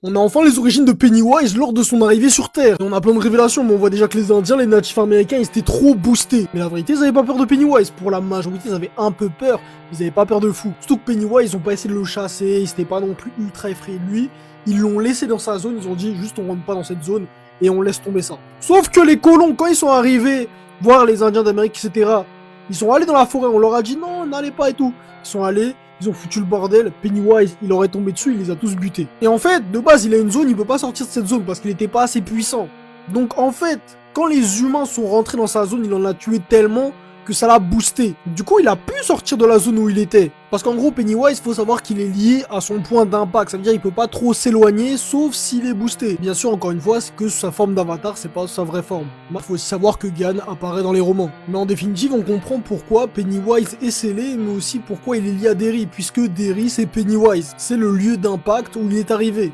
On a enfin les origines de Pennywise lors de son arrivée sur Terre. Et on a plein de révélations, mais on voit déjà que les Indiens, les natifs américains, ils étaient trop boostés. Mais la vérité, ils avaient pas peur de Pennywise. Pour la majorité, ils avaient un peu peur, mais ils avaient pas peur de fou. Surtout que Pennywise, ils ont pas essayé de le chasser, ils étaient pas non plus ultra effrayés de lui. Ils l'ont laissé dans sa zone, ils ont dit juste on rentre pas dans cette zone et on laisse tomber ça. Sauf que les colons, quand ils sont arrivés voir les Indiens d'Amérique, etc., ils sont allés dans la forêt, on leur a dit non, n'allez pas et tout. Ils sont allés, ils ont foutu le bordel, Pennywise, il aurait tombé dessus, il les a tous butés. Et en fait, de base, il a une zone, il peut pas sortir de cette zone parce qu'il était pas assez puissant. Donc en fait, quand les humains sont rentrés dans sa zone, il en a tué tellement que ça l'a boosté. Du coup, il a pu sortir de la zone où il était. Parce qu'en gros, Pennywise, faut savoir qu'il est lié à son point d'impact. Ça veut dire qu'il peut pas trop s'éloigner, sauf s'il est boosté. Bien sûr, encore une fois, c'est que sa forme d'avatar, c'est pas sa vraie forme. Il faut aussi savoir que Gan apparaît dans les romans. Mais en définitive, on comprend pourquoi Pennywise est scellé, mais aussi pourquoi il est lié à Derry, puisque Derry, c'est Pennywise. C'est le lieu d'impact où il est arrivé.